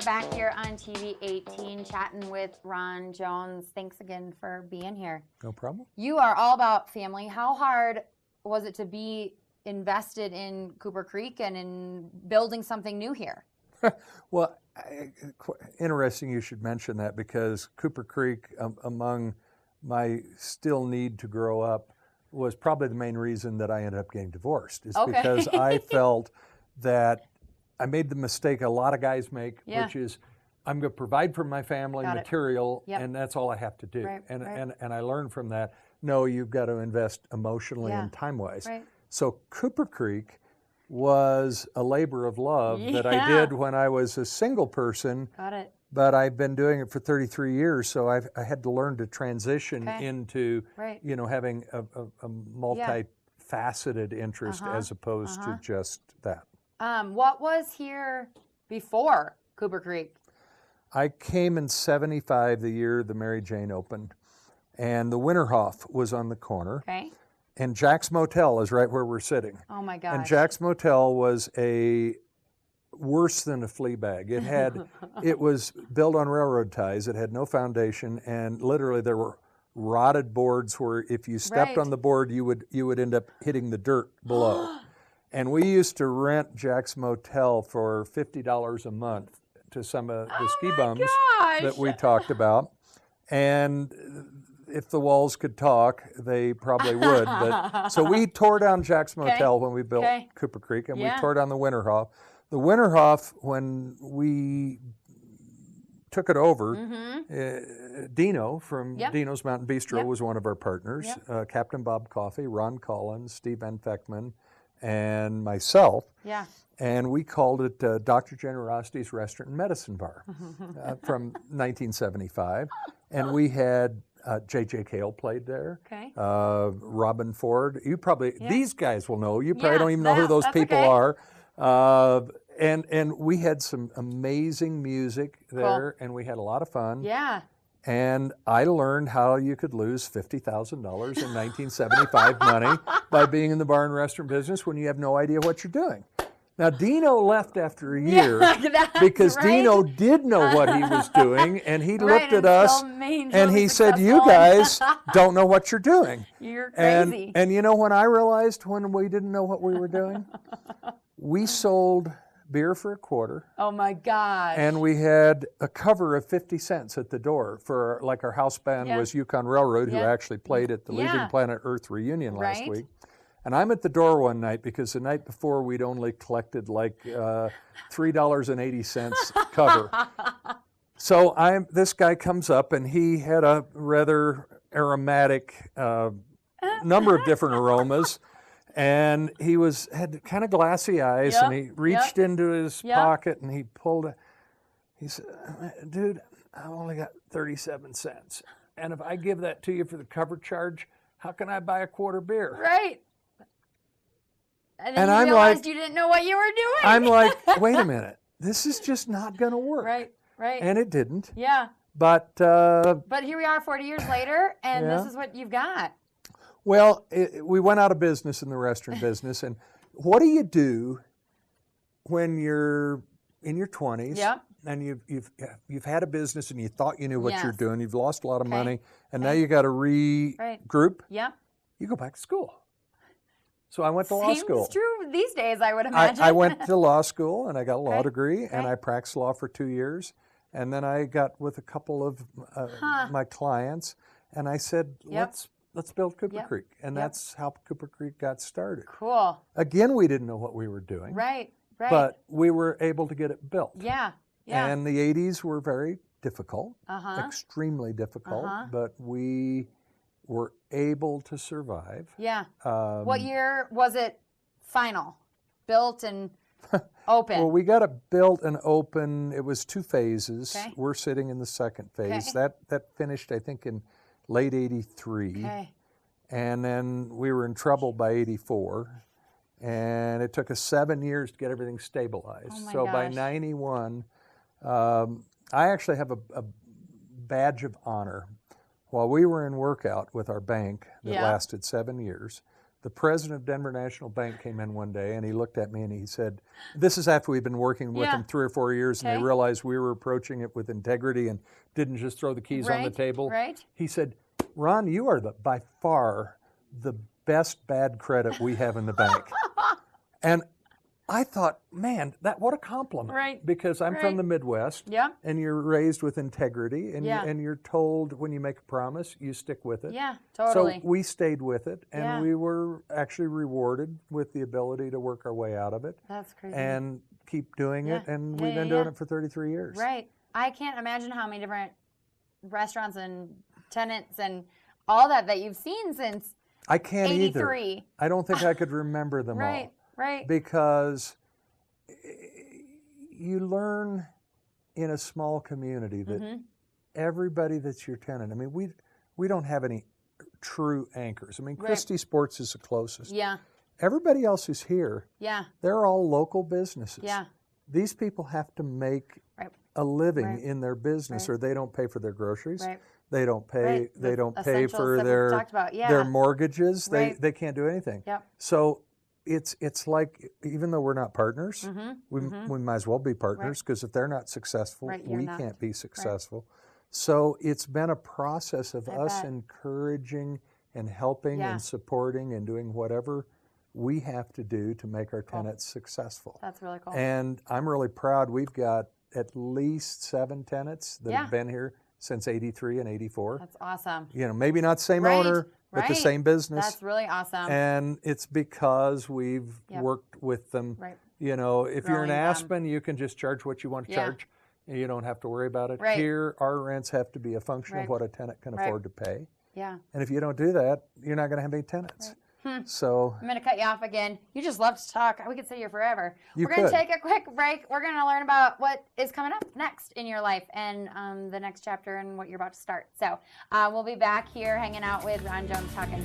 are back here on TV 18 chatting with Ron Jones. Thanks again for being here. No problem. You are all about family. How hard was it to be invested in Cooper Creek and in building something new here? Well, interesting you should mention that, because Cooper Creek, among my still need to grow up, was probably the main reason that I ended up getting divorced. Is because I felt that I made the mistake a lot of guys make, which is I'm going to provide for my family material, and that's all I have to do. And I learned from that, no, you've got to invest emotionally and time-wise. So Cooper Creek was a labor of love that I did when I was a single person. Got it. But I've been doing it for 33 years, so I had to learn to transition into, you know, having a multifaceted interest as opposed to just that. What was here before Cooper Creek? I came in '75, the year the Mary Jane opened, and the Winterhoff was on the corner. And Jack's Motel is right where we're sitting. Oh my gosh. And Jack's Motel was worse than a flea bag. It was built on railroad ties. It had no foundation, and literally there were rotted boards where if you stepped on the board, you would end up hitting the dirt below. And we used to rent Jack's Motel for $50 a month to some of the ski bums that we talked about. And if the walls could talk, they probably would. But so we tore down Jack's Motel when we built Cooper Creek, and we tore down the Winterhoff. The Winterhoff, when we took it over, Dino from Dino's Mountain Bistro was one of our partners. Captain Bob Coffey, Ron Collins, Steve Van Feckman, and myself. And we called it Dr. Generosity's Restaurant and Medicine Bar from 1975. And we had J.J. Cale played there. Robin Ford. You probably, these guys will know. You probably don't even know who those people are. And we had some amazing music there, and we had a lot of fun. And I learned how you could lose $50,000 in 1975 money by being in the bar and restaurant business when you have no idea what you're doing. Now, Dino left after a year because Dino did know what he was doing, and he looked at us and he said, you guys don't know what you're doing. You're crazy. And you know when I realized when we didn't know what we were doing? We sold beer for $0.25. Oh my gosh. And we had a cover of 50 cents at the door for, like, our house band was Yukon Railroad, who actually played at the Leaving Planet Earth reunion last week. And I'm at the door one night because the night before we'd only collected like $3.80 cover. So this guy comes up, and he had a rather aromatic number of different aromas. And he had kind of glassy eyes, and he reached into his pocket and he pulled he said, dude, I only got 37 cents. And if I give that to you for the cover charge, how can I buy a quarter beer? And then you realized you didn't know what you were doing. I'm like, wait a minute, this is just not going to work. And it didn't. But here we are 40 years later, and this is what you've got. Well, we went out of business in the restaurant business, and what do you do when you're in your 20s and you've had a business and you thought you knew what you're doing, you've lost a lot of money, and now you got to regroup? You go back to school. So I went to law school. Seems true these days, I would imagine. I went to law school, and I got a law degree, and I practiced law for 2 years, and then I got with a couple of my clients, and I said, let's build Cooper Creek. And that's how Cooper Creek got started. Cool. Again, we didn't know what we were doing. But we were able to get it built. And the 80s were very difficult, extremely difficult, but we were able to survive. What year was it final? Built and open? Well, we got it built and open. It was 2 phases. We're sitting in the second phase. That finished, I think, in late '83, and then we were in trouble by '84, and it took us 7 years to get everything stabilized. So by '91, I actually have a badge of honor. While we were in workout with our bank that lasted 7 years, The president of Denver National Bank came in one day and he looked at me and he said, this is after we'd been working with them 3 or 4 years and they realized we were approaching it with integrity and didn't just throw the keys on the table. Right. He said, Ron, you are by far the best bad credit we have in the bank. And I thought, man, what a compliment. Right. Because I'm from the Midwest. Yeah. And you're raised with integrity. And, Yeah. and you're told when you make a promise, you stick with it. Yeah, totally. So we stayed with it. And Yeah. we were actually rewarded with the ability to work our way out of it. That's crazy. And keep doing it. Yeah. And Yeah, we've been yeah, doing yeah. it for 33 years. Right. I can't imagine how many different restaurants and tenants and all that you've seen since I can't 83. either. I don't think I could remember them all. Right. Right. Because you learn in a small community that everybody that's your tenant, I mean, we don't have any true anchors. I mean, Christie Sports is the closest. Yeah. Everybody else who's here, Yeah. they're all local businesses. Yeah. These people have to make a living in their business or they don't pay for their groceries. Right. They don't pay. Right. They The don't pay essentials for that we've talked about. their mortgages. Right. They can't do anything. Yep. So it's like, even though we're not partners, we might as well be partners because if they're not successful, you're we not. can't be successful. So it's been a process of us bet. encouraging and helping and supporting and doing whatever we have to do to make our tenants successful. That's really cool. And I'm really proud. We've got at least 7 tenants that have Yeah. been here since '83 and '84. That's awesome. You know, maybe not the same Right, owner, but the right. same business. That's really awesome. And it's because we've Yep. worked with them. Right. You know, if you're in Growing them. Aspen, you can just charge what you want to Yeah. charge. And you don't have to worry about it. Right. Here, our rents have to be a function Right. of what a tenant can Right. afford to pay. Yeah. And if you don't do that, you're not going to have any tenants. So I'm going to cut you off again. You just love to talk. We could sit here forever. You We're going to could. take a quick break. We're going to learn about what is coming up next in your life and the next chapter and what you're about to start. So we'll be back here hanging out with Ron Jones talking